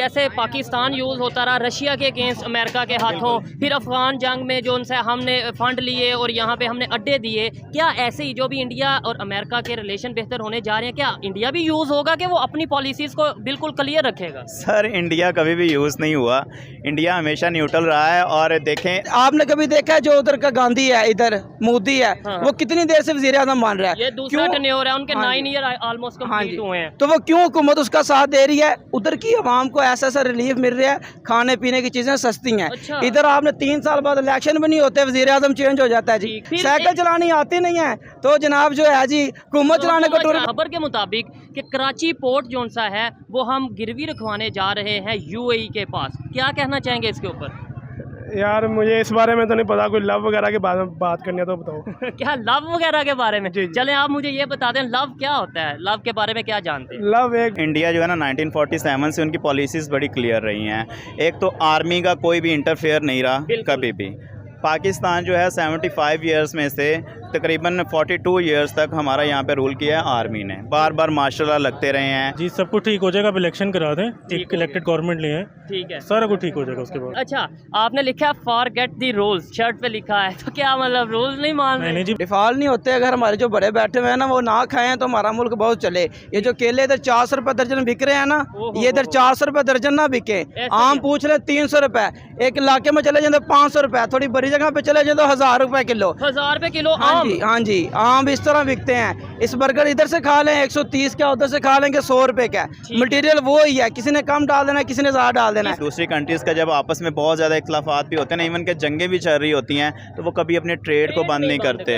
जैसे पाकिस्तान यूज़ होता रहा रशिया के अगेंस्ट अमेरिका के हाथों, फिर अफगान जंग में जो उनसे हमने फ़ंड लिए और यहाँ पे हमने अड्डे दिए, क्या ऐसे ही जो भी इंडिया और अमेरिका के रिलेशन बेहतर होने जा रहे हैं, क्या इंडिया भी यूज़ होगा कि वो अपनी पॉलिसीज़ को बिल्कुल क्लियर रखेगा? सर इंडिया कभी भी यूज़ नहीं हुआ, इंडिया हमेशा न्यूट्रल रहा है। और देखें, आपने कभी देखा है जो उधर का गांधी है, इधर मोदी है, हाँ। वो कितनी देर से वजीर आज़म मान रहा है? ये दूसरा टेन्योर है उनके, 9 ईयर ऑलमोस्ट कंप्लीट हुए हैं। तो वो क्यों हुकूमत उसका साथ दे रही है? उधर की आवाम को ऐसा ऐसा रिलीफ मिल रहा है, खाने पीने की चीजें सस्ती हैं। अच्छा। इधर आपने 3 साल बाद इलेक्शन भी नहीं होते, वजीर आज़म चेंज हो जाता है जी। साइकिल चलानी आती नहीं है तो जनाब जो है जी हुकूमत चलाने को टूर। खबर के मुताबिक कि कराची पोर्ट जो सा है वो हम गिरवी रखवाने जा रहे हैं यूएई के पास, क्या कहना चाहेंगे इसके ऊपर? यार मुझे इस बारे में तो नहीं पता, कोई लव वगैरह के बारे में बात करनी है तो बताओ। क्या लव वगैरह के बारे में? जी, जी। चलें आप मुझे ये बता दें, लव क्या होता है, लव के बारे में क्या जानते हैं? लव एक इंडिया जो है ना 1947 से उनकी पॉलिसीज़ बड़ी क्लियर रही हैं। एक तो आर्मी का कोई भी इंटरफेयर नहीं रहा कभी भी। पाकिस्तान जो है 75 ईयर्स में से तकरीबन 42 ईयर्स तक हमारा यहाँ पे रूल किया है आर्मी ने। बार बार मार्शल लॉ लगते रहे हैं। जी सब कुछ ठीक हो जाएगा, अब इलेक्शन करा दें, एक इलेक्टेड गवर्नमेंट लिए हैं, ठीक है, सारा कुछ ठीक हो जाएगा उसके बाद। अच्छा आपने लिखा है फॉरगेट दी रूल्स, शर्ट पे लिखा है, तो क्या मतलब रूल्स नहीं मान रहे? नहीं जी, डिफॉल्ट नहीं होते। अगर हमारे जो बड़े बैठे हुए हैं ना वो ना खाएं तो हमारा मुल्क बहुत चले। ये जो केले इधर 400 रुपए दर्जन बिक रहे हैं ना, ये इधर 400 रुपए दर्जन ना बिके। आम पूछ ले 300 रुपए, एक इलाके में चले जाए 500 रुपए, थोड़ी बड़ी जगह पे चले जाए तो 1000 रुपए किलो। 1000 रुपए किलो हाँ आम? जी, हाँ जी, आम इस तरह बिकते हैं। इस बर्गर इधर से खा लें 130 का, उधर से खा लेंगे 100 रुपए का। मटेरियल वो ही है, किसी ने कम डाल देना है, किसी ने ज़्यादा डाल देना है। दूसरी कंट्रीज़ का जब आपस में बहुत ज़्यादा इख्लाफात भी होते हैं ना, इवन के जंगें भी चल रही होती हैं, तो वो कभी अपने ट्रेड को बंद नहीं करते।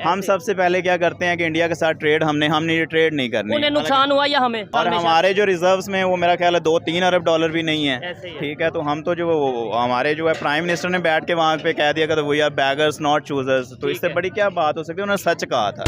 हम सबसे पहले क्या करते हैं कि इंडिया के साथ ट्रेड हमने ये ट्रेड नहीं करनी। उन्हें नुकसान हुआ या हमें? और हमारे जो रिजर्व्स में वो मेरा ख्याल है 2-3 अरब डॉलर भी नहीं है, ऐसे ही है। ठीक है। तो हम तो जो हमारे जो है प्राइम मिनिस्टर ने बैठ के वहाँ पे कह दिया कि we are beggars not choosers, तो इससे बड़ी क्या बात हो सकती है? उन्होंने सच कहा था।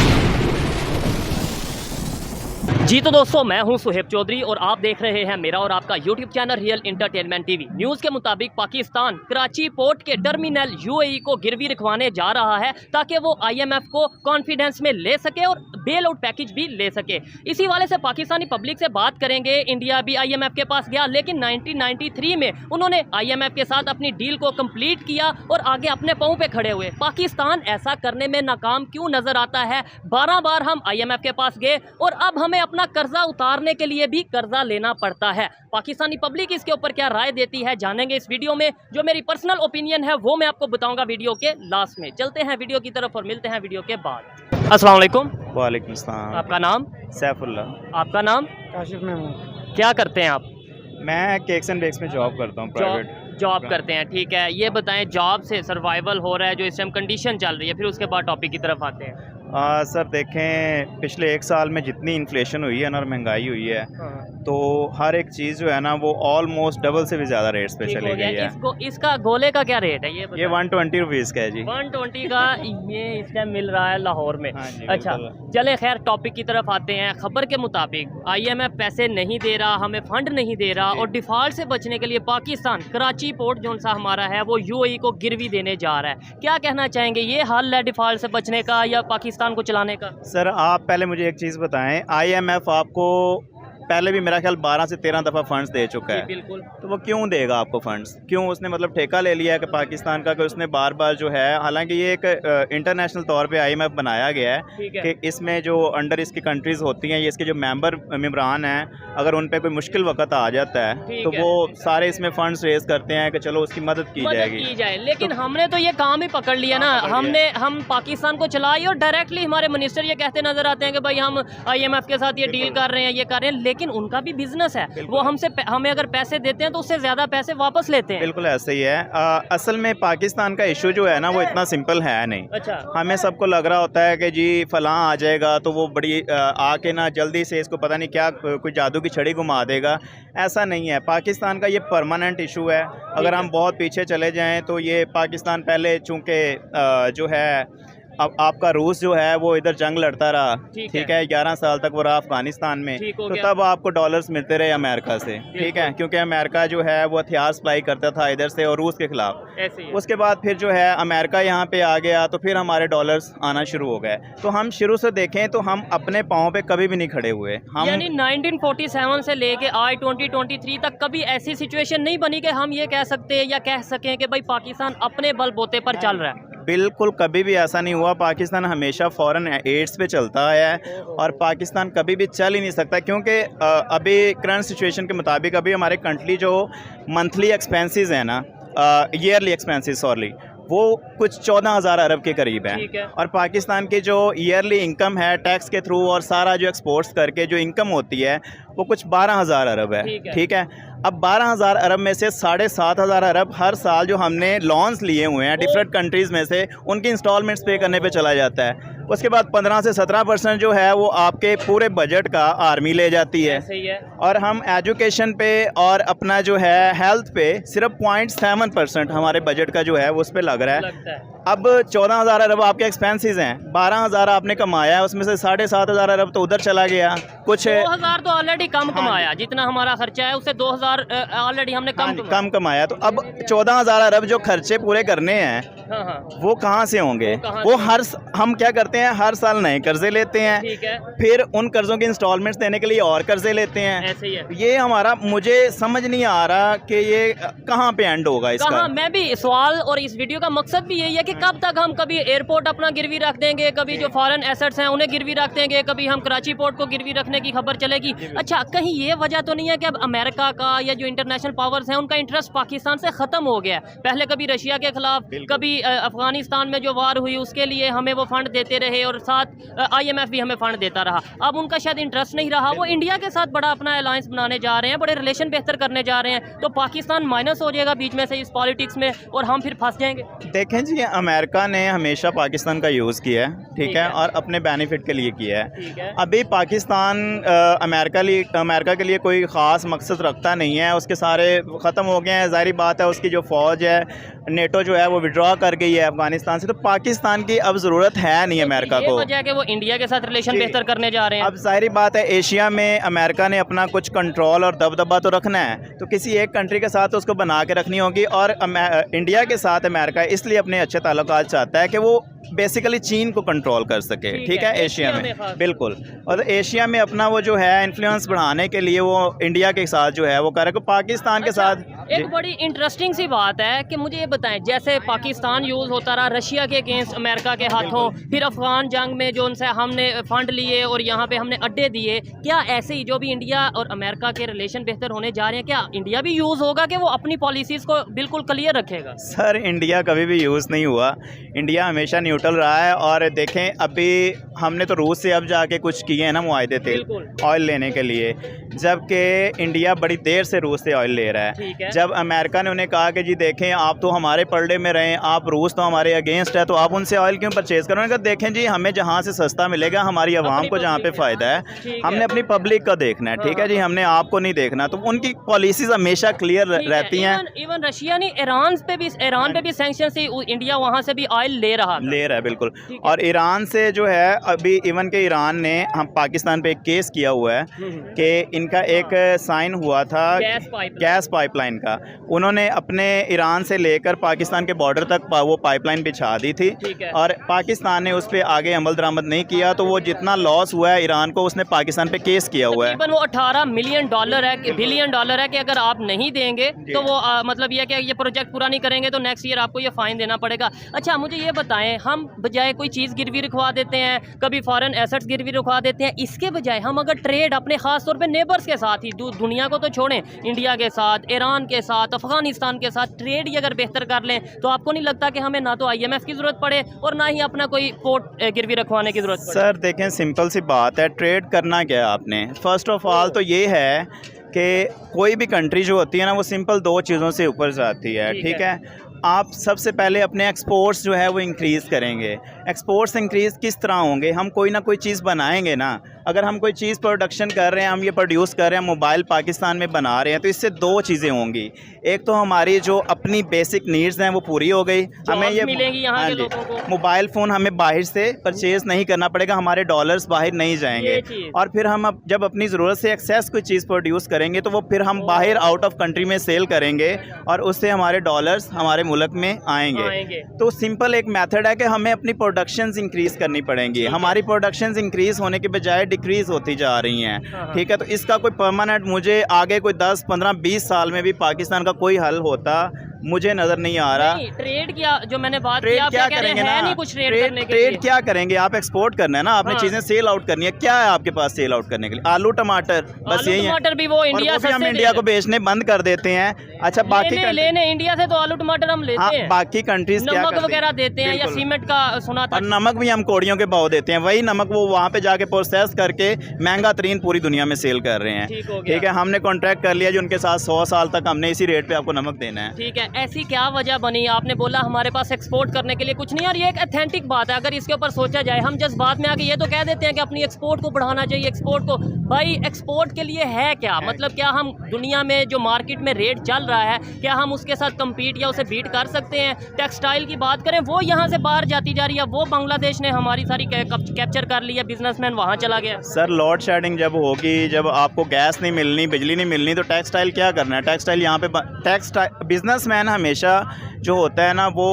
जी तो दोस्तों, मैं हूं सुहेब चौधरी और आप देख रहे हैं मेरा और आपका YouTube channel real entertainment TV. News के मुताबिक पाकिस्तान कराची पोर्ट के टर्मिनल यूएई को गिरवी रखवाने जा रहा है ताकि वो आईएमएफ को कॉन्फिडेंस में ले सके और बेल आउट पैकेज भी ले सके। इसी वाले से पाकिस्तानी पब्लिक से बात करेंगे। इंडिया भी आईएमएफ के पास गया, लेकिन 1993 में उन्होंने आईएमएफ के साथ अपनी डील को कंप्लीट किया और आगे अपने पाँव पे खड़े हुए। पाकिस्तान ऐसा करने में नाकाम क्यों नजर आता है? 12 बार हम आईएमएफ के पास गए और अब हमें अपना कर्जा उतारने के लिए भी कर्जा लेना पड़ता है। पाकिस्तानी पब्लिक इसके ऊपर क्या राय देती है जानेंगे इस वीडियो में। जो मेरी पर्सनल ओपिनियन है वो मैं आपको बताऊंगा वीडियो के लास्ट में। चलते हैं वीडियो की तरफ और मिलते हैं वीडियो के बाद। अस्सलाम वालेकुम। वालेकुम सलाम। आपका नाम? सैफुल्लाह। आपका नाम? काशिफ महमूद। क्या करते हैं आप? मैं केक्स एंड बेक्स में जॉब करता हूँ, प्राइवेट जॉब करते हैं, ठीक है। ये बताएं जॉब से सर्वाइवल हो रहा है जो इस टाइम कंडीशन चल रही है, फिर उसके बाद टॉपिक की तरफ आते हैं। सर देखें, पिछले 1 साल में जितनी इन्फ्लेशन हुई है ना और महंगाई हुई है, तो हर एक चीज़ जो है ना वो ऑलमोस्ट डबल से भी ज़्यादा रेट्स पे चली गई है। इसका गोले का क्या रेट है ये 120 रुपीज़ का है जी। 120 का ये इस टाइम मिल रहा है लाहौर में। हाँ जी, अच्छा चले खैर टॉपिक की तरफ आते हैं। खबर के मुताबिक आईएमएफ पैसे नहीं दे रहा, हमें फंड नहीं दे रहा और डिफॉल्ट से बचने के लिए पाकिस्तान कराची पोर्ट जो सा हमारा है वो यूएई को गिरवी देने जा रहा है। क्या कहना चाहेंगे, ये हल है डिफॉल्ट से बचने का या पाकिस्तान को चलाने का? सर आप पहले मुझे एक चीज़ बताएं, आईएमएफ आपको पहले भी मेरा ख्याल 12 से 13 दफ़ा फंड्स दे चुका है। बिल्कुल। तो वो क्यों देगा आपको फंड्स? क्यों उसने मतलब ठेका ले लिया है कि पाकिस्तान का, कि उसने बार बार जो है, हालांकि ये एक इंटरनेशनल तौर पे आईएमएफ बनाया गया है कि इसमें जो अंडर इसकी कंट्रीज़ होती हैं, ये इसके जो मेंबरान हैं, अगर उन पर कोई मुश्किल वक्त आ जाता है तो वो सारे इसमें फंड्स रेज करते हैं कि चलो उसकी मदद की जाए। लेकिन हमने तो ये काम ही पकड़ लिया ना, हम पाकिस्तान को चलाई और डायरेक्टली हमारे मिनिस्टर ये कहते नजर आते हैं कि भाई हम आईएमएफ के साथ ये डील कर रहे हैं, ये कर रहे हैं, लेकिन उनका भी बिजनेस है। वो हमें अगर पैसे देते हैं तो उससे ज्यादा पैसे वापस लेते हैं। बिल्कुल ऐसे ही है। असल में पाकिस्तान का इशू जो है ना वो इतना सिंपल है नहीं। अच्छा। हमें सबको लग रहा होता है कि जी फलां आ जाएगा तो वो बड़ी आके ना जल्दी से इसको पता नहीं क्या कोई जादू की छड़ी घुमा देगा। ऐसा नहीं है। पाकिस्तान का ये परमानेंट इशू है। अगर हम बहुत पीछे चले जाएं तो ये पाकिस्तान पहले चूँकि जो है अब आपका रूस जो है वो इधर जंग लड़ता रहा, ठीक है, 11 साल तक वो रहा अफगानिस्तान में, तो तब आपको डॉलर्स मिलते रहे अमेरिका से, ठीक है, क्योंकि अमेरिका जो है वो हथियार सप्लाई करता था इधर से और रूस के खिलाफ। उसके बाद फिर जो है अमेरिका यहाँ पे आ गया तो फिर हमारे डॉलर्स आना शुरू हो गए। तो हम शुरू से देखें तो हम अपने पाँव पे कभी भी नहीं खड़े हुए। हम यानी 1947 से लेके आज 2023 तक कभी ऐसी सिचुएशन नहीं बनी कि हम ये कह सकते हैं या कह सकें कि भाई पाकिस्तान अपने बलबूते पर चल रहा है। बिल्कुल कभी भी ऐसा नहीं हुआ। पाकिस्तान हमेशा फॉरेन एड्स पे चलता है और पाकिस्तान कभी भी चल ही नहीं सकता, क्योंकि अभी करंट सिचुएशन के मुताबिक अभी हमारे कंट्री जो मंथली एक्सपेंसेस हैं ना, ईयरली एक्सपेंसेस सॉरी, वो कुछ 14,000 अरब के करीब है। और पाकिस्तान की जो ईयरली इनकम है टैक्स के थ्रू और सारा जो एक्सपोर्ट्स करके जो इनकम होती है वो कुछ 12,000 अरब है, ठीक है। अब 12,000 अरब में से 7,500 अरब हर साल जो हमने लोन्स लिए हुए हैं डिफरेंट कंट्रीज़ में से उनकी इंस्टॉलमेंट्स पे करने पे चला जाता है। उसके बाद 15 से 17% जो है वो आपके पूरे बजट का आर्मी ले जाती है। सही है। और हम एजुकेशन पे और अपना जो है हेल्थ पे सिर्फ 0.7% हमारे बजट का जो है वो उस पर लग रहा है। अब 14,000 अरब आपके एक्सपेंसेस हैं, 12,000 आपने कमाया है, उसमें से 7,500 अरब तो उधर चला गया। कुछ 2,000 तो ऑलरेडी कम कमाया, जितना हमारा खर्चा है उससे 2,000 ऑलरेडी हमने कम कमाया। तो अब 14,000 अरब जो खर्चे पूरे करने हैं वो कहाँ से होंगे? वो हम क्या करते हैं, हर साल नए कर्जे लेते हैं, ठीक है, फिर उन कर्जों की इंस्टॉलमेंट्स देने के लिए और कर्जे लेते हैं। ऐसे ही है। ये हमारा मुझे समझ नहीं आ रहा कि ये कहाँ पे एंड होगा इसका। मैं भी सवाल और इस वीडियो का मकसद भी यही है कि कब तक हम कभी एयरपोर्ट अपना गिरवी रख देंगे, कभी जो फॉरेन एसेट्स हैं उन्हें गिरवी रख देंगे, कभी हम कराची पोर्ट को गिरवी रखने की खबर चलेगी। अच्छा, कहीं ये वजह तो नहीं है कि अब अमेरिका का या जो इंटरनेशनल पावर्स हैं उनका इंटरेस्ट पाकिस्तान से ख़त्म हो गया? पहले कभी रशिया के खिलाफ, कभी अफगानिस्तान में जो वार हुई उसके लिए हमें वो फंड देते रहे और साथ IMF भी हमें फंड देता रहा। अब उनका शायद इंटरेस्ट नहीं रहा, वो इंडिया के साथ बड़ा अपना अलायंस बनाने जा रहे हैं, बड़े रिलेशन बेहतर करने जा रहे हैं, तो पाकिस्तान माइनस हो जाएगा बीच में से इस पॉलिटिक्स में और हम फिर फंस जाएंगे। देखें जी, अमेरिका ने हमेशा पाकिस्तान का यूज़ किया है, ठीक है, और अपने बेनिफिट के लिए किया है। अभी पाकिस्तान अमेरिका के लिए कोई ख़ास मकसद रखता नहीं है, उसके सारे ख़त्म हो गए हैं। ज़ाहिर बात है उसकी जो फ़ौज है नेटो जो है वो विड्रॉ कर गई है अफगानिस्तान से, तो पाकिस्तान की अब ज़रूरत है नहीं अमेरिका को। वजह है कि वो इंडिया के साथ रिलेशन बेहतर करने जा रहे हैं। अब ज़ाहिर बात है एशिया में अमेरिका ने अपना कुछ कंट्रोल और दबदबा तो रखना है, तो किसी एक कंट्री के साथ उसको बना के रखनी होगी। और इंडिया के साथ अमेरिका इसलिए अपने अच्छे ताल्लुकात चाहता है कि वो बेसिकली चीन को कंट्रोल कर सके, ठीक है, एशिया में बिल्कुल। और एशिया में अपना वो जो है इन्फ्लुएंस बढ़ाने के लिए वो इंडिया के साथ जो है वो करे, पाकिस्तान के साथ। एक बड़ी इंटरेस्टिंग सी बात है कि मुझे ये बताएं, जैसे पाकिस्तान यूज़ होता रहा रशिया के अगेंस्ट अमेरिका के हाथों, फिर अफगान जंग में जो उनसे हमने फंड लिए और यहाँ पे हमने अड्डे दिए, क्या ऐसे ही जो भी इंडिया और अमेरिका के रिलेशन बेहतर होने जा रहे हैं, क्या इंडिया भी यूज़ होगा कि वो अपनी पॉलिसीज़ को बिल्कुल क्लियर रखेगा? सर, इंडिया कभी भी यूज़ नहीं हुआ, इंडिया हमेशा न्यूट्रल रहा है। और देखें अभी हमने तो रूस से अब जाके कुछ किए हैं ना मुआहदे तेल ऑयल लेने के लिए, जबकि इंडिया बड़ी देर से रूस से ऑयल ले रहा है। जब अमेरिका ने उन्हें कहा कि जी देखें आप तो हमारे पलड़े में रहें, आप रूस तो हमारे अगेंस्ट है, तो आप उनसे ऑयल क्यों परचेज़ करो? उन्होंने कहा देखें जी हमें जहाँ से सस्ता मिलेगा, हमारी आवाम को जहाँ पे फ़ायदा है, हमने अपनी पब्लिक का देखना है, ठीक है जी, हमने आपको नहीं देखना। तो उनकी पॉलिसीज़ हमेशा क्लियर रहती हैं। इवन रशिया ने ईरान पे भी सैंक्शन से इंडिया वहाँ से भी ऑयल ले रहा है बिल्कुल। और ईरान से जो है अभी इवन के ईरान ने हम पाकिस्तान पे एक केस किया हुआ है कि इनका एक साइन हुआ था गैस पाइपलाइन का, उन्होंने अपने ईरान से लेकर पाकिस्तान के बॉर्डर तक वो पाइपलाइन बिछा दी थी और पाकिस्तान ने उस पर आगे अमल दरामद नहीं किया, तो वो जितना लॉस हुआ है ईरान को उसने पाकिस्तान पे केस किया हुआ है। वो $18 मिलियन है, बिलियन डॉलर है कि अगर आप नहीं देंगे तो वो मतलब ये कि ये प्रोजेक्ट पूरा नहीं करेंगे तो नेक्स्ट ईयर आपको ये फाइन देना पड़ेगा। अच्छा, मुझे ये बताएं, हम बजाय कोई चीज़ गिरवी रखवा देते हैं, कभी फॉरेन एसेट्स गिरवी रखवा देते हैं, इसके बजाय हम अगर ट्रेड अपने खास तौर पे नेबर्स के साथ ही, दुनिया को तो छोड़ें, इंडिया के साथ, ईरान के साथ, अफगानिस्तान के साथ ट्रेड ही अगर बेहतर कर लें, तो आपको नहीं लगता कि हमें ना तो IMF की ज़रूरत पड़े और ना ही अपना कोई पोर्ट गिरवी रखवाने की ज़रूरत पड़े? सर देखें, सिंपल सी बात है, ट्रेड करना क्या है आपने, फर्स्ट ऑफ ऑल तो ये है कि कोई भी कंट्री जो होती है ना वो सिंपल दो चीज़ों से ऊपर जाती है, ठीक है। आप सबसे पहले अपने एक्सपोर्ट्स जो है वो इंक्रीज़ करेंगे। एक्सपोर्ट्स इंक्रीज़ किस तरह होंगे? हम कोई ना कोई चीज़ बनाएंगे ना। अगर हम कोई चीज़ प्रोडक्शन कर रहे हैं, हम ये प्रोड्यूस कर रहे हैं, मोबाइल पाकिस्तान में बना रहे हैं, तो इससे दो चीज़ें होंगी। एक तो हमारी जो अपनी बेसिक नीड्स हैं वो पूरी हो गई, हमें ये मिलेंगी यहाँ के लोगों को। मोबाइल फ़ोन हमें बाहर से परचेज़ नहीं करना पड़ेगा, हमारे डॉलर्स बाहर नहीं जाएंगे। और फिर हम जब अपनी ज़रूरत से एक्सेस कोई चीज़ प्रोड्यूस करेंगे तो वो फिर हम बाहर आउट ऑफ कंट्री में सेल करेंगे और उससे हमारे डॉलर्स हमारे मुल्क में आएंगे। तो सिंपल एक मेथड है कि हमें अपनी प्रोडक्शंस इंक्रीज़ करनी पड़ेंगी। हमारी प्रोडक्शंस इंक्रीज़ होने के बजाय डिक्रीज़ होती जा रही हैं। ठीक है, तो इसका कोई परमानेंट मुझे आगे कोई 10, 15, 20 साल में भी पाकिस्तान का कोई हल होता मुझे नज़र नहीं आ रहा। ट्रेड क्या जो मैंने बात ट्रेड क्या करेंगे ना, नहीं कुछ ट्रेड करने के लिए। ट्रेड क्या करेंगे? आप एक्सपोर्ट करना है ना, आपने चीज़ें सेल आउट करनी है। क्या है आपके पास सेल आउट करने के लिए? आलू टमाटर, बस यही है। टमाटर भी वो इंडिया से हम इंडिया को बेचने बंद कर देते हैं। अच्छा, बाकी लेने इंडिया से तो आलू टमाटर हम लेते हैं, बाकी कंट्रीज नमक वगैरह देते हैं या सीमेंट का सुना था। और नमक भी हम कोड़ियों के भाव देते हैं, वही नमक वो वहाँ पे जाके प्रोसेस करके महंगा तरीन पूरी दुनिया में सेल कर रहे हैं। ठीक है, हमने कॉन्ट्रैक्ट कर लिया जो उनके साथ 100 साल तक हमने इसी रेट पे आपको नमक देना है। ठीक है, ऐसी क्या वजह बनी? आपने बोला हमारे पास एक्सपोर्ट करने के लिए कुछ नहीं, और ये एक ऑथेंटिक बात है। अगर इसके ऊपर सोचा जाए, हम जज्बात में आके ये तो कह देते हैं कि अपनी एक्सपोर्ट को बढ़ाना चाहिए, एक्सपोर्ट को। भाई एक्सपोर्ट के लिए है क्या? मतलब क्या हम दुनिया में जो मार्केट में रेट चल रहा है, क्या हम उसके साथ कम्पीट या उसे बीट कर सकते हैं? टेक्सटाइल की बात करें, वो यहाँ से बाहर जाती जा रही है, वो बांग्लादेश ने हमारी सारी कैप्चर कर ली है, बिजनेसमैन वहाँ चला गया। सर, लोड शेडिंग जब होगी, जब आपको गैस नहीं मिलनी, बिजली नहीं मिलनी, तो टेक्सटाइल क्या करना है? टेक्सटाइल यहाँ पे टेक्सटाइल बिजनेसमैन हमेशा जो होता है ना, वो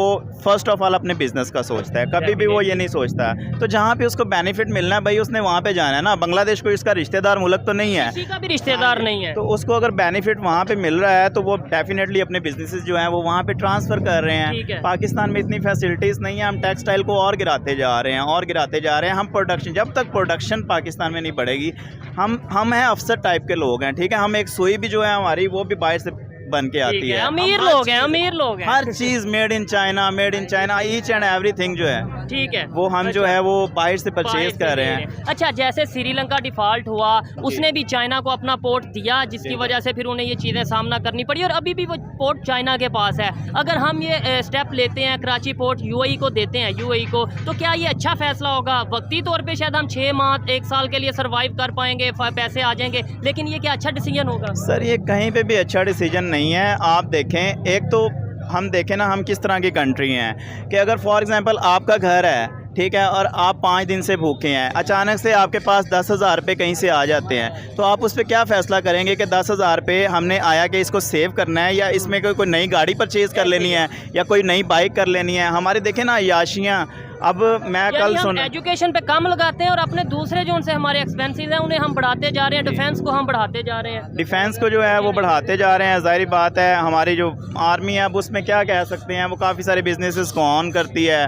फर्स्ट ऑफ ऑल अपने बिजनेस का सोचता है, कभी भी वो ये नहीं सोचता। तो जहाँ पे उसको बेनिफिट मिलना है भाई, उसने वहाँ पे जाना है ना। बांग्लादेश कोई इसका रिश्तेदार मुल्क तो नहीं है, किसी का भी रिश्तेदार नहीं है। तो उसको अगर बेनिफिट वहाँ पे मिल रहा है तो वो डेफिनेटली अपने बिजनेसेस जो हैं वो वहाँ पे ट्रांसफ़र कर रहे हैं। पाकिस्तान में इतनी फैसिलिटीज़ नहीं है, हम टेक्सटाइल को और गिराते जा रहे हैं और गिराते जा रहे हैं। हम प्रोडक्शन, जब तक प्रोडक्शन पाकिस्तान में नहीं बढ़ेगी, हम हैं अफसर टाइप के लोग हैं। ठीक है, हम एक सुई भी जो है हमारी, वो भी बाहर से बन के आती है। अमीर लोग हैं, अमीर लोग हैं। हर चीज़ made in China, each and everything जो है, ठीक है, वो हम जो है वो बाहर से परचेज कर रहे हैं। अच्छा, जैसे श्रीलंका डिफॉल्ट हुआ, उसने भी चाइना को अपना पोर्ट दिया, जिसकी वजह से फिर उन्हें ये चीज़ें सामना करनी पड़ी, और अभी भी वो पोर्ट चाइना के पास है। अगर हम ये स्टेप लेते हैं, कराची पोर्ट यूएई को देते हैं, यूएई को, तो क्या ये अच्छा फैसला होगा? वक्ती तौर पे शायद हम 6 माह 1 साल के लिए सर्वाइव कर पाएंगे, पैसे आ जाएंगे, लेकिन ये क्या अच्छा डिसीजन होगा? सर, ये कहीं पे भी अच्छा डिसीजन नहीं है। आप देखें, एक तो हम देखें ना, हम किस तरह की कंट्री हैं कि अगर फॉर एग्जांपल आपका घर है, ठीक है, और आप 5 दिन से भूखे हैं, अचानक से आपके पास 10,000 रुपये कहीं से आ जाते हैं, तो आप उस पर क्या फ़ैसला करेंगे कि 10,000 रुपये हमने आया कि इसको सेव करना है, या इसमें कोई नई गाड़ी परचेज़ कर लेनी है, या कोई नई बाइक कर लेनी है? हमारे देखें ना याशियाँ। अब मैं कल सुन, एजुकेशन पे कम लगाते हैं और अपने दूसरे जो उनसे हमारे एक्सपेंसेस हैं उन्हें हम बढ़ाते जा रहे हैं, डिफेंस को हम बढ़ाते जा रहे हैं, डिफेंस को जो है वो बढ़ाते जा रहे हैं। ज़ाहिर बात है, हमारी जो आर्मी है अब उसमें क्या कह सकते हैं, वो काफ़ी सारे बिजनेसेस को ऑन करती है।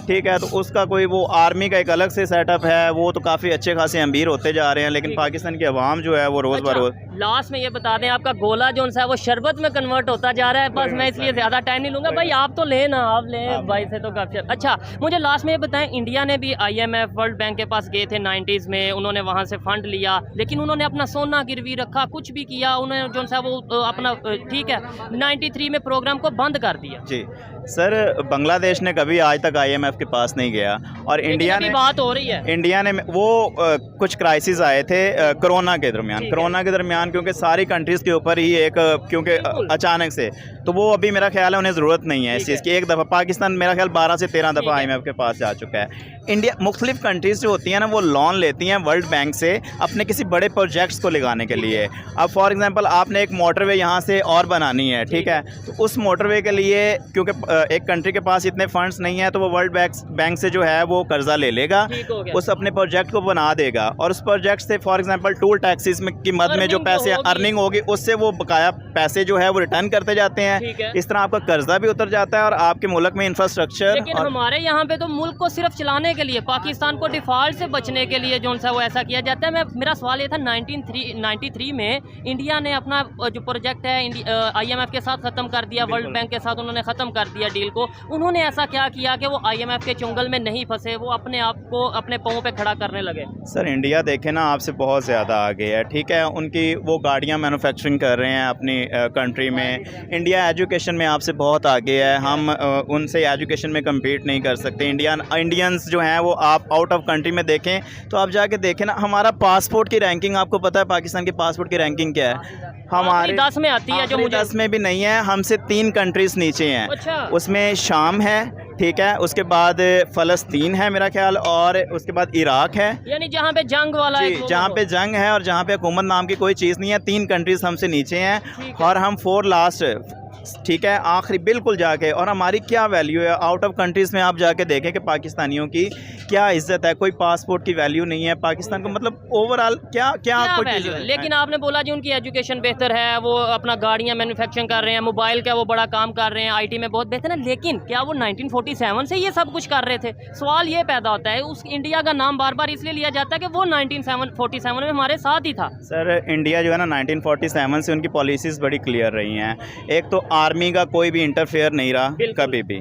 ठीक है, तो उसका कोई वो आर्मी का एक अलग से सेटअप है, वो तो काफ़ी अच्छे खासे अमीर होते जा रहे हैं, लेकिन पाकिस्तान की आवाम जो है वो रोज़ बरोज़। लास्ट में ये बता दें, आपका गोला जो है वो शरबत में कन्वर्ट होता जा रहा है। बस मैं इसलिए ज़्यादा टाइम नहीं लूँगा। भाई आप तो लें ना, आप लें भाई से तो काफ़ी अच्छा। मुझे लास्ट में ये बताएं, इंडिया ने भी IMF वर्ल्ड बैंक के पास गए थे 90s में, उन्होंने वहाँ से फंड लिया, लेकिन उन्होंने अपना सोना गिरवी रखा, कुछ भी किया, उन्होंने जो है वो अपना, ठीक है, 93 में प्रोग्राम को बंद कर दिया। जी सर, बांग्लादेश ने कभी आज तक IMF के पास नहीं गया, और इंडिया ने, बात हो रही है, इंडिया ने वो कुछ क्राइसिस आए थे कोरोना के दरमियान, क्योंकि सारी कंट्रीज़ के ऊपर ही एक, क्योंकि अचानक से, तो वो अभी मेरा ख्याल है उन्हें ज़रूरत नहीं है इस चीज़ की। एक दफ़ा पाकिस्तान मेरा ख्याल 12 से 13 दफ़ा IMF के पास जा चुका है। इंडिया, मुख्तलिफ कंट्रीज़ जो होती हैं ना, वो लोन लेती हैं वर्ल्ड बैंक से अपने किसी बड़े प्रोजेक्ट्स को लगाने के लिए। अब फॉर एग्जांपल आपने एक मोटरवे यहाँ से और बनानी है, ठीक है, तो उस मोटरवे के लिए क्योंकि एक कंट्री के पास इतने फंड्स नहीं है, तो वो वर्ल्ड बैंक से जो है वो कर्जा ले लेगा, उस अपने प्रोजेक्ट को बना देगा, और उस प्रोजेक्ट से फॉर एग्जांपल टोल टैक्सेस में की मद में जो पैसे अर्निंग होगी, उससे वो बकाया पैसे जो है वो रिटर्न करते जाते हैं। इस तरह आपका कर्जा भी उतर जाता है और आपके मुल्क में इंफ्रास्ट्रक्चर। लेकिन हमारे यहाँ पे तो मुल्क को सिर्फ चलाने के लिए, पाकिस्तान को डिफ़ॉल्ट से बचने के लिए जो सा वो ऐसा किया जाता है। मेरा सवाल ये था 1993 में इंडिया ने अपना जो प्रोजेक्ट है IMF के साथ ख़त्म कर दिया, वर्ल्ड बैंक के साथ उन्होंने ख़त्म कर दिया डील को। उन्होंने ऐसा क्या किया कि वो IMF के चुंगल में नहीं फंसे, वो अपने आप को अपने पाँव पे खड़ा करने लगे? सर इंडिया देखे ना आपसे बहुत ज़्यादा आगे है, ठीक है। उनकी वो गाड़ियाँ मैन्युफैक्चरिंग कर रहे हैं अपनी कंट्री में। इंडिया एजुकेशन में आपसे बहुत आगे है, हम उनसे एजुकेशन में कम्पीट नहीं कर सकते। इंडियंस जो हैं वो आप आउट ऑफ कंट्री में देखें तो आप जाके देखें ना, हमारा पासपोर्ट की रैंकिंग आपको पता है पाकिस्तान के पासपोर्ट की रैंकिंग क्या है? हमारे 10 में आती है, जो मुझे 10 में भी नहीं है, हमसे 3 कंट्रीज़ नीचे हैं। अच्छा। उसमें शाम है, ठीक है, उसके बाद फ़लस्तीन है मेरा ख्याल, और उसके बाद इराक है, यानी जहाँ पे जंग वाला है, जहाँ पे जंग है और जहाँ पे हुकूमत नाम की कोई चीज़ नहीं है। 3 कंट्रीज़ हमसे नीचे हैं और हम 4 लास्ट, ठीक है, आखिरी बिल्कुल जाके। और हमारी क्या वैल्यू है आउट ऑफ कंट्रीज़ में? आप जाके देखें कि पाकिस्तानियों की क्या इज्जत है। कोई पासपोर्ट की वैल्यू नहीं है पाकिस्तान को, मतलब ओवरऑल क्या वैल्यू है? लेकिन आपने बोला जी उनकी एजुकेशन बेहतर है, वो अपना गाड़ियाँ मैन्युफैक्चरिंग कर रहे हैं, मोबाइल का वो बड़ा काम कर रहे हैं, IT में बहुत बेहतर है, लेकिन क्या वो 1947 से ये सब कुछ कर रहे थे? सवाल ये पैदा होता है, उस इंडिया का नाम बार बार इसलिए लिया जाता है कि वो 1947 में हमारे साथ ही था। सर इंडिया जो है ना 1947 से उनकी पॉलिसीज़ बड़ी क्लियर रही हैं। एक तो आर्मी का कोई भी इंटरफेयर नहीं रहा कभी भी।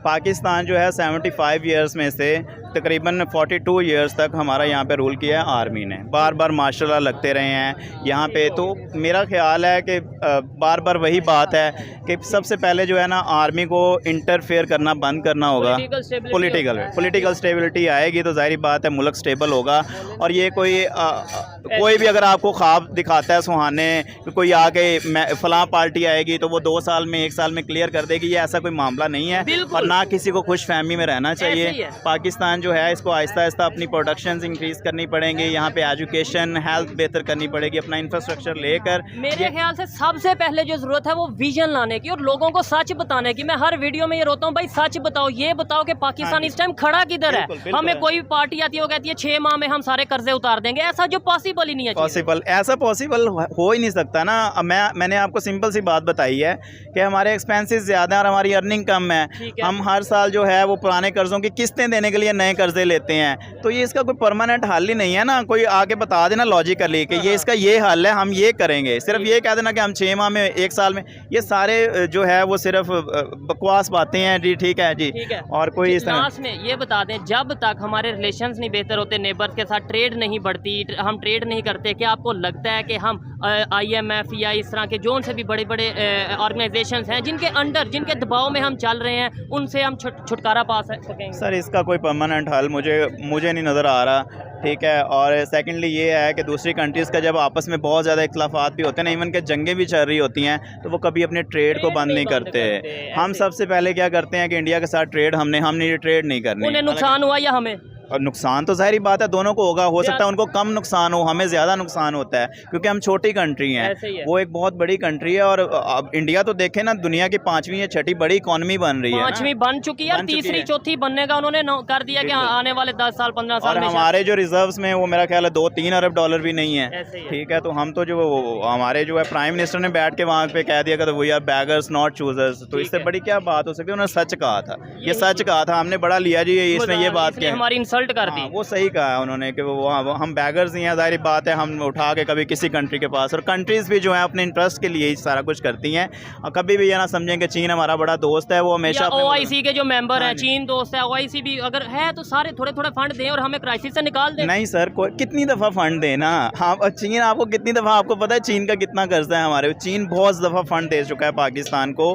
पाकिस्तान जो है 75 ईयर्स में से तकरीबन 42 ईयर्स तक हमारा यहाँ पे रूल किया है आर्मी ने। बार बार मार्शल लॉ लगते रहे हैं यहाँ पे। तो मेरा ख्याल है कि बार बार वही बात है कि सबसे पहले जो है ना आर्मी को इंटरफेयर करना बंद करना होगा। पॉलिटिकल स्टेबिलिटी आएगी तो जाहिर बात है मुल्क स्टेबल होगा। और ये कोई भी अगर आपको ख्वाब दिखाता है सुहाने कि कोई आके फलां पार्टी आएगी तो वो 2 साल में 1 साल में क्लियर कर देगी, ये ऐसा कोई मामला नहीं है। और ना किसी को खुश फहमी में रहना चाहिए। पाकिस्तान जो है इसको आहिस्ता आहिस्ता अपनी प्रोडक्शंस इंक्रीज़ करनी पड़ेंगी, यहाँ पे एजुकेशन हेल्थ बेहतर करनी पड़ेगी, अपना इंफ्रास्ट्रक्चर लेकर। मेरे ख्याल से सबसे पहले जो ज़रूरत है वो विजन लाने की और लोगों को सच बताने की। मैं हर वीडियो में ये रोता हूँ, भाई सच बताओ, ये बताओ कि पाकिस्तान इस टाइम खड़ा किधर है। हमें कोई पार्टी आती है वो कहती है 6 माह में हम सारे कर्जे उतार देंगे, ऐसा जो पॉसिबल ही नहीं है। ऐसा पॉसिबल हो ही नहीं सकता ना। मैंने आपको सिंपल सी बात बताई है कि हमारे एक्सपेंसेस ज़्यादा है और हमारी अर्निंग कम है। हम हर साल जो है वो पुराने कर्जों की किस्तें देने के लिए नए कर्जे लेते हैं। तो ये इसका कोई परमानेंट हल ही नहीं है ना। कोई आके बता देना लॉजिकली कि ये इसका ये हल है, हम ये करेंगे। सिर्फ ये कह देना कि हम 6 माह में 1 साल में, ये सारे जो है वो सिर्फ बकवास बातें हैं जी। ठीक है जी, और कोई इस तरह लास्ट में ये बता दें, जब तक हमारे रिलेशंस नहीं बेहतर होते नेबर्स के साथ, ट्रेड नहीं बढ़ती, हम ट्रेड नहीं करते, क्या आपको लगता है कि हम IMF या इस तरह के जोन से भी बड़े बड़े ऑर्गेनाइजेशंस हैं जिनके अंडर, जिनके दबाव में हम चल रहे हैं, उनसे हम छुटकारा पा सकेंगे? सर इसका कोई परमानेंट हल मुझे नहीं नज़र आ रहा, ठीक है। और सेकंडली ये है कि दूसरी कंट्रीज़ का जब आपस में बहुत ज़्यादा इख्लाफात भी होते हैं ना, इवन के जंगें भी चल रही होती हैं, तो वो कभी अपने ट्रेड को बंद नहीं करते। हम सबसे पहले क्या करते हैं कि इंडिया के साथ ट्रेड हमने ये ट्रेड नहीं करनी। उन्हें नुकसान हुआ या हमें? और नुकसान तो ज़ाहिर बात है दोनों को होगा। हो सकता है उनको कम नुकसान हो, हमें ज़्यादा नुकसान होता है क्योंकि हम छोटी कंट्री हैं, वो एक बहुत बड़ी कंट्री है। और अब इंडिया तो देखें ना, दुनिया की 5वीं या 6ठी बड़ी इकॉनमी बन रही है, 5वीं बन चुकी है, तीसरी चौथी बनने का उन्होंने कर दिया कि आने वाले 10 साल 15 साल और हमारे जो रिजर्व्स में वो मेरा ख्याल है 2-3 अरब डॉलर भी नहीं है, ठीक है। तो हम तो जो हमारे जो है प्राइम मिनिस्टर ने बैठ के वहाँ पे कह दिया कि we are beggars not choosers. तो इससे बड़ी क्या बात हो सकती है? उन्होंने सच कहा था, ये सच कहा था, हमने बड़ा लिया जी इसने ये बात की, हमारी इंसल्ट कर दी। वो सही कहा है उन्होंने कि वो हम बैगर्स ही हैं। जाहिर बात है हम उठा के कभी किसी कंट्री के पास, और कंट्रीज़ भी जो है अपने इंटरेस्ट के लिए ही सारा कुछ करती हैं। और कभी भी ये ना समझें कि चीन हमारा बड़ा दोस्त है, वो हमेशा OIC के जो मेंबर हैं, चीन दोस्त है, OIC भी अगर है तो सारे थोड़े थोड़े फंड दें और हमें क्राइसिस से निकाल दें। नहीं सर, कितनी दफ़ा फंड देना। हाँ, चीन आपको कितनी दफ़ा, आपको पता है चीन का कितना कर्जा है हमारे? चीन बहुत दफ़ा फंड दे चुका है पाकिस्तान को।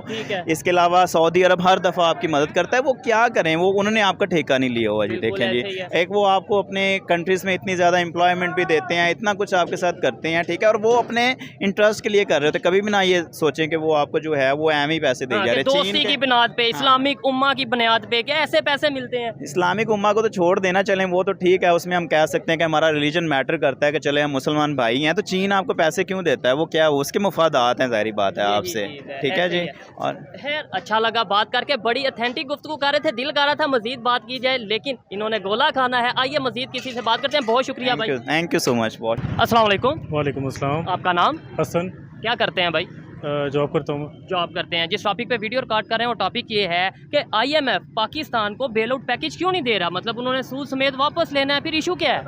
इसके अलावा सऊदी अरब हर दफ़ा आपकी मदद करता है। वो क्या करें, वो उन्होंने आपका ठेका नहीं लिया हुआ जी। देखें जी, एक वो आपको अपने कंट्रीज़ में इतनी ज़्यादा एम्प्लॉयमेंट भी देते हैं, इतना कुछ आपके साथ करते हैं, ठीक है। और वो अपने इंटरेस्ट के लिए कर रहे होते, कभी भी ना ये सोचें कि वो आपको जो है वो एम ही पैसे दे जा रहे हैं। दोस्ती की बुनियाद पे, इस्लामिक उम्मा की बुनियाद पे क्या ऐसे पैसे मिलते हैं? इस्लामिक उम्मा को तो छोड़ देना, चलें वो तो ठीक है, उसमें हम कह सकते हैं कि हमारा रिलीजन मैटर करता है कि चले हम मुसलमान भाई हैं। तो चीन आपको पैसे क्यों देता है? वो क्या उसके मुफादात हैं, जाहिर बात है आपसे, ठीक है जी। और खैर अच्छा लगा बात करके, बड़ी ऑथेंटिक गुफ्तगू कर रहे थे, दिल कर रहा था मजीद बात की जाए, लेकिन इन्होंने गोला खाना है। आइए मजीद किसी से बात करते हैं। बहुत शुक्रिया भाई, थैंक यू सो मच। अस्सलाम वालेकुम। वालेकुम अस्सलाम। आपका नाम? हसन। क्या करते हैं भाई? जॉब करता हूँ। जॉब करते हैं। जिस टॉपिक पे वीडियो रिकॉर्ड कर रहे हैं वो टॉपिक ये है कि IMF पाकिस्तान को बेल आउट पैकेज क्यों नहीं दे रहा, मतलब उन्होंने सूद समेत वापस लेना है, फिर इशू क्या है?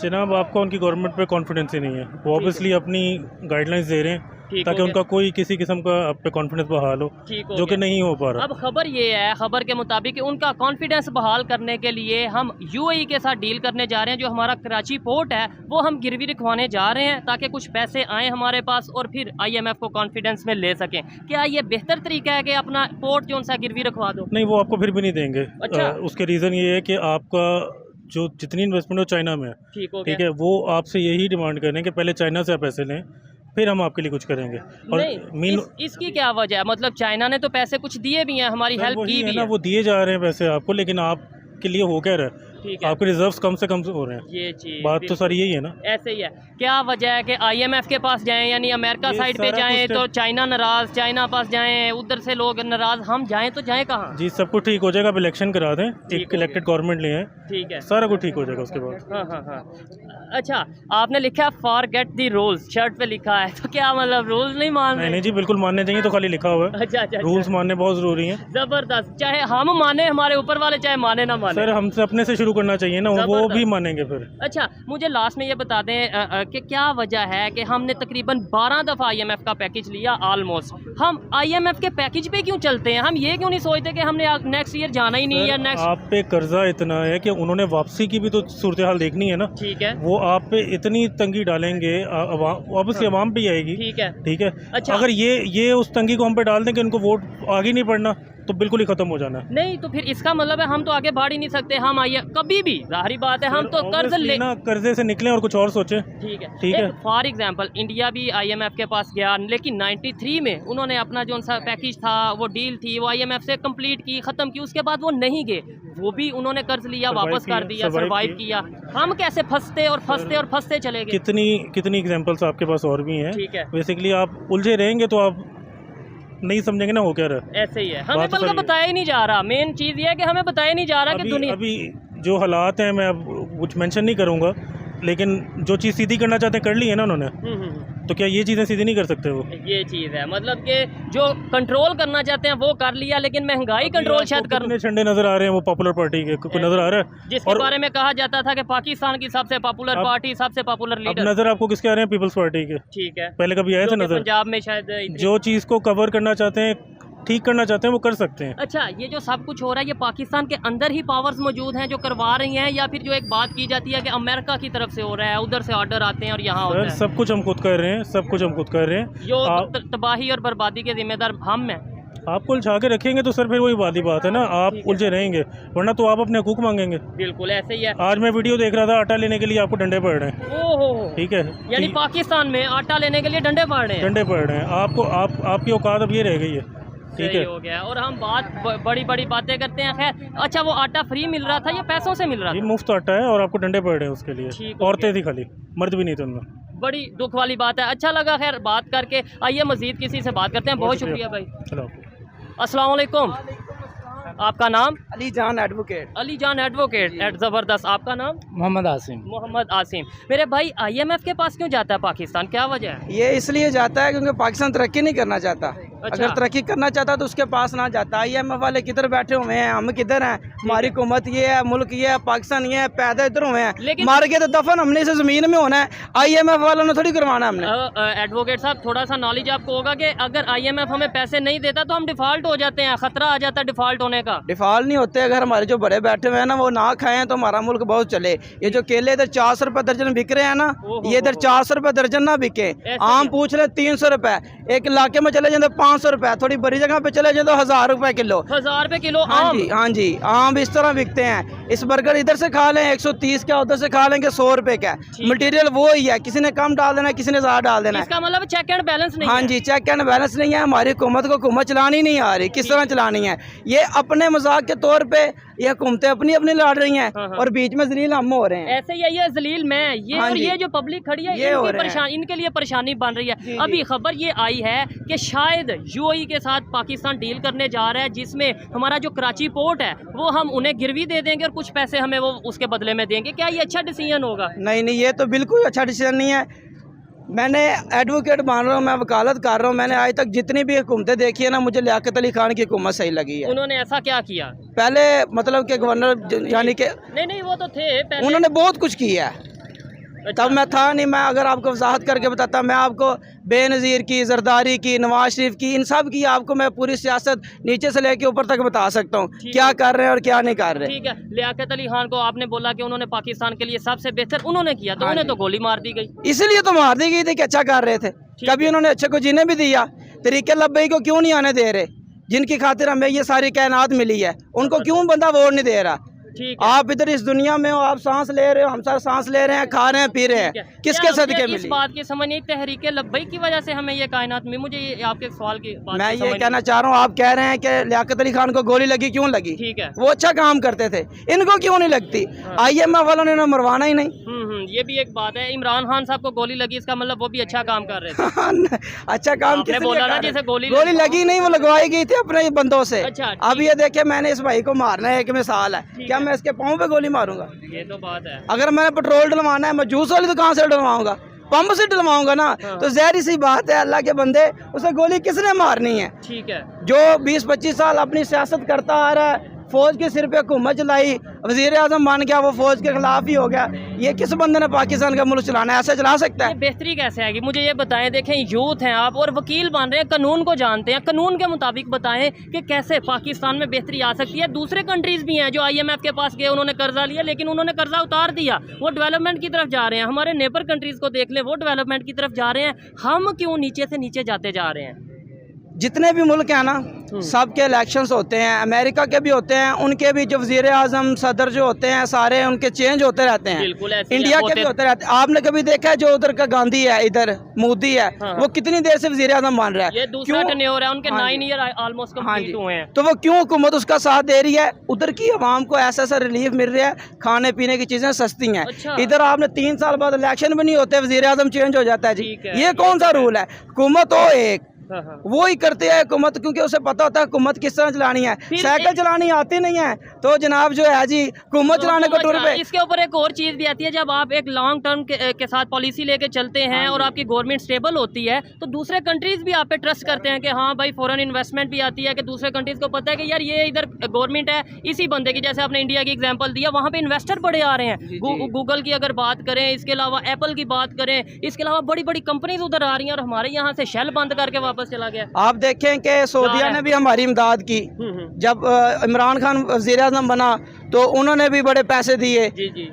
जनाब आपका उनकी गवर्नमेंट पे कॉन्फिडेंस ही नहीं है, वो ऑब्वियसली अपनी गाइडलाइंस दे रहे हैं ठीक ताकि हो उनका कोई किसी किस्म का आप पे कॉन्फिडेंस बहाल हो, ठीक हो जो कि गया। नहीं हो पा रहा। अब खबर ये है, खबर के मुताबिक कि उनका कॉन्फिडेंस बहाल करने के लिए हम UAE के साथ डील करने जा रहे हैं। जो हमारा कराची पोर्ट है वो हम गिरवी रखवाने जा रहे हैं ताकि कुछ पैसे आए हमारे पास और फिर IMF को कॉन्फिडेंस में ले सकें। क्या ये बेहतर तरीका है कि अपना पोर्ट जो सा गिरवी रखवा दो? नहीं, वो आपको फिर भी नहीं देंगे। अच्छा। उसके रीज़न ये है कि आपका जो जितनी इन्वेस्टमेंट हो चाइना में है, ठीक हो ठीक गया। है, वो आपसे यही डिमांड कर रहे हैं कि पहले चाइना से आप पैसे लें, फिर हम आपके लिए कुछ करेंगे। और नहीं, इसकी क्या वजह है? मतलब चाइना ने तो पैसे कुछ दिए भी हैं, हमारी हेल्प वही की है भी ना, है। वो दिए जा रहे हैं पैसे आपको, लेकिन आपके लिए हो क्या रहा है, ठीक है, आपके रिजर्व्स कम से कम हो रहे हैं। ये चीज बात तो सारी यही है ना। ऐसे ही है। क्या वजह है कि IMF के पास जाएं, यानी अमेरिका ये साइड पे सारा जाएं कुछ तो चाइना नाराज, चाइना पास जाएं उधर से लोग नाराज, हम जाएं तो जाएं कहाँ? जी, सब कुछ ठीक हो जाएगा। अब इलेक्शन करा दें, ठीक एक हो इलेक्टेड गवर्नमेंट लिए हैं, ठीक है। सारा कुछ ठीक हो जाएगा उसके बाद। हाँ हाँ हाँ। अच्छा, आपने लिखा है फॉरगेट दी रूल्स, शर्ट पे लिखा है, तो क्या मतलब रूल्स नहीं मान नहीं रहे? नहीं जी, बिल्कुल मानने चाहिए, तो खाली लिखा हुआ है। अच्छा अच्छा, रूल्स मानने बहुत ज़रूरी हैं जबरदस्त। चाहे हम माने, हमारे ऊपर वाले चाहे माने ना माने। सर, हमसे अपने से शुरू करना चाहिए ना, वो जबरदस्त। भी मानेंगे फिर। अच्छा, मुझे लास्ट में ये बता दें कि क्या वजह है कि हमने तकरीबन 12 दफ़ा IMF का पैकेज लिया ऑलमोस्ट, हम IMF के पैकेज पे क्यों चलते हैं? हम ये क्यों नहीं सोचते कि हमने नेक्स्ट ईयर जाना ही नहीं है? सर, नेक्स्ट आप पे कर्जा इतना है कि उन्होंने वापसी की भी तो सूरत हाल देखनी है ना। ठीक है, वो आप पे इतनी तंगी डालेंगे, ऑब्वियसली अवाम पे ही आएगी। ठीक है। ठीक है। अच्छा। अगर ये उस तंगी को हम पे डाल दें कि उनको वोट आगे नहीं पड़ना, तो बिल्कुल ही खत्म हो जाना है। नहीं तो फिर इसका मतलब है हम तो आगे बढ़ ही नहीं सकते। हम आइए कभी भी, जाहिर बात है, हम तो कर्ज Obviously ले। ना, कर्जे से निकलें और कुछ और सोचें। ठीक है, ठीक है। फॉर एग्जांपल इंडिया भी IMF के पास गया, लेकिन 93 में उन्होंने अपना जो सा पैकेज था, वो डील थी, वो IMF से कंप्लीट की, ख़त्म की, उसके बाद वो नहीं गए, वो भी उन्होंने कर्ज लिया, Survive वापस कर किया, दिया, survive सर्वाइव किया। हम कैसे फंसते और फंसते और फंसते चले गए? कितनी एग्जांपल्स आपके पास और भी हैं। ठीक है, बेसिकली आप उलझे रहेंगे तो आप नहीं समझेंगे ना हो क्या रहा है। ऐसे ही है। हमें बात तो बल्कि सही है। बताया ही नहीं जा रहा। मेन चीज़ ये है कि हमें बताया नहीं जा रहा कि दुनिया। अभी जो हालात हैं, मैं अब कुछ मेंशन नहीं करूंगा, लेकिन जो चीज़ सीधी करना चाहते हैं कर ली है ना उन्होंने, तो क्या ये चीज़ें सीधी नहीं कर सकते वो? ये चीज़ है, मतलब कि जो कंट्रोल करना चाहते हैं वो कर लिया, लेकिन महंगाई कंट्रोल शायद कर। कितने झंडे नजर आ रहे हैं वो पॉपुलर पार्टी के, कोई नजर आ रहा है? जिसके बारे में कहा जाता था कि पाकिस्तान की सबसे पॉपुलर पार्टी, सबसे पॉपुलर अब लीडर। नजर आपको किसके आ रहे हैं? पीपल्स पार्टी के। ठीक है, पहले कभी आए जो थे कि नजर? पंजाब में शायद इतनी- जो चीज़ को कवर करना चाहते हैं, ठीक करना चाहते हैं, वो कर सकते हैं। अच्छा, ये जो सब कुछ हो रहा है ये पाकिस्तान के अंदर ही पावर्स मौजूद हैं जो करवा रही हैं, या फिर जो एक बात की जाती है कि अमेरिका की तरफ से हो रहा है, उधर से ऑर्डर आते हैं और यहाँ होता सर, है? सब कुछ हम खुद कर रहे हैं, सब कुछ हम खुद कर रहे हैं। जो आप- तबाही और बर्बादी के जिम्मेदार हम हैं। आपको उलझा के रखेंगे तो सर फिर वही वादी बात है ना, आप ठीक है। उलझे रहेंगे, वरना तो आप अपने हकूक मांगेंगे। बिल्कुल ऐसे ही है। आज मैं वीडियो देख रहा था, आटा लेने के लिए आपको डंडे पड़ रहे हैं। ओहो, ठीक है, यानी पाकिस्तान में आटा लेने के लिए डंडे पड़ रहे हैं। डंडे पड़ रहे हैं आपको, आपकी औकात अब ये रह गई है। ठीक सही है, हो गया। और हम बड़ी बड़ी बातें करते हैं। खैर, अच्छा, वो आटा फ्री मिल रहा था या पैसों से मिल रहा ये था? मुफ्त आटा है और आपको डंडे पड़ रहे हैं उसके ठीक लिए। हो औरतें गया। थी खाली, मर्द भी नहीं थे उनमें। बड़ी दुख वाली बात है। अच्छा लगा खैर बात करके। आइए मजीद किसी से बात करते हैं। बहुत शुक्रिया भाई। चलो। अस्सलाम वालेकुम। आपका नाम? अली जान एडवोकेट। अली जान एडवोकेट एट ज़बरदस्त। आपका नाम? मोहम्मद आसिम। मोहम्मद आसिम। मेरे भाई, IMF के पास क्यों जाता है पाकिस्तान, क्या वजह है? ये इसलिए जाता है क्योंकि पाकिस्तान तरक्की नहीं करना चाहता। अच्छा। अगर तरक्की करना चाहता तो उसके पास ना जाता। IMF वाले किधर बैठे हुए हैं, हम किधर हैं, हमारी हुकूमत ये है, मुल्क ये है, पाकिस्तान ये है, पैदा इधर हुए हैं, लेकिन- मार के तो दफन हमने से जमीन में होना है। IMF वालों ने थोड़ी करवाना हमने। एडवोकेट साहब, थोड़ा सा नॉलेज आपको होगा कि अगर IMF हमें पैसे नहीं देता तो हम डिफ़ॉल्ट हो जाते हैं, ख़तरा आ जाता है डिफ़ॉल्ट होने का। डिफॉल्ट नहीं होते। अगर हमारे जो बड़े बैठे हुए हैं ना वो ना खाएं तो हमारा मुल्क बहुत चले। ये जो केले इधर 400 रुपए दर्जन बिक रहे हैं ना, ओहो, ये इधर 400 रुपए दर्जन ना बिके। ऐसे आम क्या? पूछ ले 300 रुपए, एक इलाके में चले जाते 500 रुपए, थोड़ी बड़ी जगह पे चले जाते 1000 रुपए किलो। 1000 रुपए किलो हाँ आम? जी, हाँ जी, आम इस तरह बिकते हैं। इस बर्गर इधर से खा लें 130 का, उधर से खा लेंगे 100 रुपए का। मटेरियल वो ही है, किसी ने कम डाल देना है, किसी ने ज़्यादा डाल देना है। इसका मतलब चेक एंड बैलेंस नहीं हाँ है। जी, चेक एंड बैलेंस नहीं है। हमारी हुकूमत को हुकूमत चलानी नहीं आ रही, किस तरह चलानी है। ये अपने मजाक के तौर पे ये हुकूमतें अपनी अपनी लड़ रही हैं हाँ, हाँ। और बीच में जलील हम हो रहे हैं। ऐसे ही है, ये जलील में ये हाँ और जी। ये जो पब्लिक खड़ी है ये हो इनकी रहे हैं। परेशानी, इनके लिए परेशानी बन रही है। जी, अभी जी। खबर ये आई है कि शायद UAE के साथ पाकिस्तान डील करने जा रहा है, जिसमें हमारा जो कराची पोर्ट है वो हम उन्हें गिरवी दे देंगे और कुछ पैसे हमें वो उसके बदले में देंगे। क्या ये अच्छा डिसीजन होगा? नहीं नहीं, ये तो बिल्कुल अच्छा डिसीजन नहीं है। मैंने एडवोकेट मान रहा हूँ, मैं वकालत कर रहा हूँ। मैंने आज तक जितनी भी हुकूमतें देखी है ना, मुझे लियाकत अली खान की हुकूमत सही लगी है। उन्होंने ऐसा क्या किया? पहले मतलब कि गवर्नर यानी कि नहीं वो तो थे पहले। उन्होंने बहुत कुछ किया है। अच्छा। तब मैं था नहीं, मैं अगर आपको वजाहत करके बताता, मैं आपको बेनज़ीर की, जरदारी की, नवाज शरीफ की, इन सब की आपको मैं पूरी सियासत नीचे से लेके ऊपर तक बता सकता हूँ, क्या कर रहे हैं और क्या नहीं कर रहे। ठीक है, लियाकत अली खान को आपने बोला कि उन्होंने पाकिस्तान के लिए सबसे बेहतर उन्होंने किया, तो उन्हें तो गोली मार दी गई। इसलिए तो मार दी गई थी कि अच्छा कर रहे थे। कभी उन्होंने अच्छे को जीने भी दिया। तरीके लब्बई को क्यों नहीं आने दे रहे, जिनकी खातिर हमें ये सारी कायनात मिली है, उनको क्यों बंदा वोट नहीं दे रहा। आप इधर इस दुनिया में हो, आप सांस ले रहे हो, हम सब सांस ले रहे हैं, खा रहे हैं, पी रहे हैं, किसके सदके मिली? इस बात की समझ नहीं, तहरीक लब्बई की वजह से हमें ये कायनात में, मुझे ये आपके सवाल की बात मैं ये कहना चाह रहा हूँ, आप कह रहे हैं कि लियाकत अली खान को गोली लगी, क्यों लगी? ठीक है, वो अच्छा काम करते थे, इनको क्यों नहीं लगती? IMF वालों ने मरवाना ही नहीं। ये भी एक बात है। इमरान खान साहब को गोली लगी, इसका मतलब वो भी अच्छा काम कर रहे थे। अच्छा काम किसने बोला ना, जैसे गोली लगी नहीं, वो लगवाई गई थी अपने बंदों से। अच्छा, अब ये देखे, मैंने इस भाई को मारना है, एक मिसाल है, क्या मैं इसके पाँव पे गोली मारूंगा? ये तो बात है। अगर मैंने पेट्रोल डलवाना है, मैं जूस वाली दुकान से डलवाऊंगा, पंप से डलवाऊंगा ना। तो ज़ाहिर सी बात है, अल्लाह के बंदे, उसे गोली किसने मारनी है? ठीक है, जो 20-25 साल अपनी सियासत करता आ रहा है, फौज के सिर पे हुकूमत चलाई, वजीर आजम बन गया, वो फौज के खिलाफ ही हो गया। ये किस बंदे ने पाकिस्तान का मुल्क चलाना है? ऐसे चला सकता है? बेहतरी कैसे आएगी, मुझे ये बताएं। देखें, यूथ हैं आप और वकील बन रहे हैं, कानून को जानते हैं, कानून के मुताबिक बताएं कि कैसे पाकिस्तान में बेहतरी आ सकती है। दूसरे कंट्रीज़ भी हैं जो IMF के पास गए, उन्होंने कर्जा लिया, लेकिन उन्होंने कर्जा उतार दिया, वो डेवलपमेंट की तरफ जा रहे हैं। हमारे नेबर कंट्रीज़ को देख लें, वो डेवलपमेंट की तरफ जा रहे हैं। हम क्यों नीचे से नीचे जाते जा रहे हैं? जितने भी मुल्क हैं ना, सबके इलेक्शंस होते हैं, अमेरिका के भी होते हैं, उनके भी जो वजीर आजम, सदर जो होते हैं, सारे उनके चेंज होते रहते हैं। इंडिया के भी होते रहते हैं। आपने कभी देखा है जो उधर का गांधी है, इधर मोदी है, वो कितनी देर से वजीर आजम बन रहा है? ये दूसरा टेन्योर है, उनके 9 ईयर ऑलमोस्ट कंप्लीट हुए हैं। तो वो क्यों हुकूमत उसका साथ दे रही है? उधर की आवाम को ऐसा ऐसा रिलीफ मिल रहा है, खाने पीने की चीजें सस्ती हैं। इधर आपने 3 साल बाद इलेक्शन भी नहीं होते, वजीर आजम चेंज हो जाता है जी। ये कौन सा रूल है? हुकूमत हो एक, वो ही करते हैं हुकूमत, क्योंकि उसे पता होता है हुकूमत किस तरह चलानी है। साइकिल चलानी आती नहीं है तो जनाब जो है जी, हुकूमत चलाने को टूर पे। इसके ऊपर एक और चीज़ भी आती है, जब आप एक लॉन्ग टर्म के साथ पॉलिसी लेके चलते हैं और आपकी गवर्नमेंट स्टेबल होती है, तो दूसरे कंट्रीज भी आप पे ट्रस्ट करते हैं कि हाँ भाई, फॉरेन इन्वेस्टमेंट भी आती है कि दूसरे कंट्रीज को पता है कि यार ये इधर गवर्नमेंट है, इसी बंदे की, जैसे आपने इंडिया की एग्जाम्पल दिया, वहाँ पे इन्वेस्टर बड़े आ रहे हैं। गूगल की अगर बात करें, इसके अलावा एप्पल की बात करें, इसके अलावा बड़ी बड़ी कंपनीज उधर आ रही हैं, और हमारे यहाँ से शेल बंद करके वापस चला गया। आप देखें कि सऊदीया ने भी हमारी इमदाद की। जब इमरान खान वज़ीर आज़म बना तो उन्होंने भी बड़े पैसे दिए।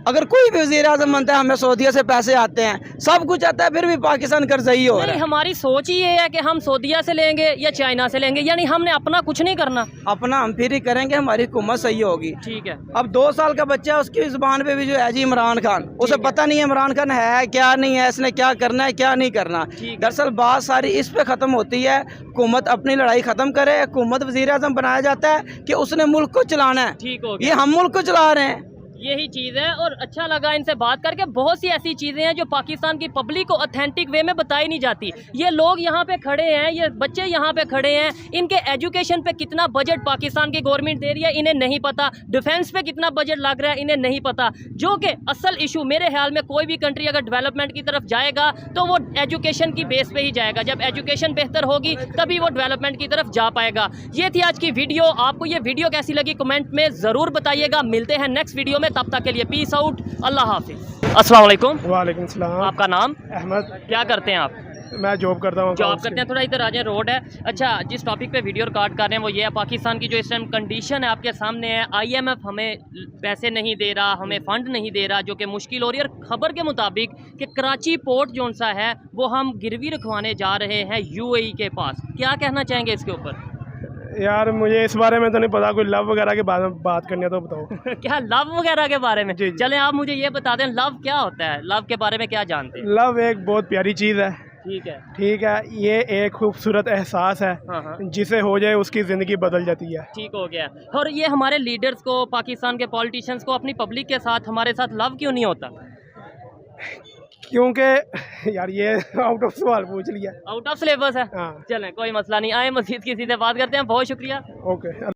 अगर कोई भी वज़ीर आज़म बनता है, हमें सऊदीया से पैसे आते हैं, सब कुछ आता है, फिर भी पाकिस्तान कर्जई हो रहा है। हमारी सोच ही ये है कि हम सऊदीया से लेंगे या चाइना से लेंगे, यानी हमने अपना कुछ नहीं करना, अपना हम फिर ही करेंगे, हमारी हुकूमत सही होगी। ठीक है। अब 2 साल का बच्चा है, उसकी जुबान पे भी जो है जी इमरान खान, उसे पता नहीं है इमरान खान है क्या, नहीं है, इसने क्या करना है, क्या नहीं करना। दरअसल बात सारी इस पे ख़त्म होती है, हुकूमत अपनी लड़ाई ख़त्म करे। हुकूमत वज़ीर आज़म बनाया जाता है कि उसने मुल्क को चलाना है। ठीक हो गया। ये हम मुल्क को चला रहे हैं, यही चीज़ है। और अच्छा लगा इनसे बात करके। बहुत सी ऐसी चीज़ें हैं जो पाकिस्तान की पब्लिक को ऑथेंटिक वे में बताई नहीं जाती। ये लोग यहाँ पे खड़े हैं, ये बच्चे यहाँ पे खड़े हैं, इनके एजुकेशन पे कितना बजट पाकिस्तान की गवर्नमेंट दे रही है इन्हें नहीं पता, डिफेंस पे कितना बजट लग रहा है इन्हें नहीं पता। जो कि असल इशू मेरे ख्याल में, कोई भी कंट्री अगर डेवलपमेंट की तरफ जाएगा तो वो एजुकेशन की बेस पे ही जाएगा। जब एजुकेशन बेहतर होगी तभी वो डेवलपमेंट की तरफ जा पाएगा। ये थी आज की वीडियो। आपको ये वीडियो कैसी लगी कमेंट में ज़रूर बताइएगा। मिलते हैं नेक्स्ट वीडियो में, तब तक के लिए पीस आउट, अल्लाह हाफिज़। अस्सलाम वालेकुम। वालेकुम सलाम। आपका नाम? अहमद। क्या करते हैं आप? मैं जॉब करता हूँ। जॉब करते हैं। थोड़ा इधर आ जाए, रोड है। अच्छा, जिस टॉपिक पे वीडियो रिकॉर्ड कर रहे हैं वो ये है, पाकिस्तान की जो इस टाइम कंडीशन है आपके सामने है। IMF हमें पैसे नहीं दे रहा, हमें फ़ंड नहीं दे रहा, जो कि मुश्किल हो रही है। और ख़बर के मुताबिक कि कराची पोर्ट जो सा है वो हम गिरवी रखवाने जा रहे हैं UAE के पास। क्या कहना चाहेंगे इसके ऊपर? यार मुझे इस बारे में तो नहीं पता, कोई लव वगैरह के बारे में बात करनी है तो बताओ। क्या लव वगैरह के बारे में? जी। चलें, आप मुझे ये बता दें, लव क्या होता है, लव के बारे में क्या जानते हैं? लव एक बहुत प्यारी चीज़ है। ठीक है, ये एक खूबसूरत एहसास है। हाँ। जिसे हो जाए उसकी ज़िंदगी बदल जाती है। ठीक हो गया। और ये हमारे लीडर्स को, पाकिस्तान के पॉलिटिशियंस को, अपनी पब्लिक के साथ, हमारे साथ लव क्यों नहीं होता? क्योंकि यार ये आउट ऑफ सवाल पूछ लिया, आउट ऑफ सिलेबस है। हाँ। चलें, कोई मसला नहीं, आए मज़ीद किसी से बात करते हैं। बहुत शुक्रिया। ओके।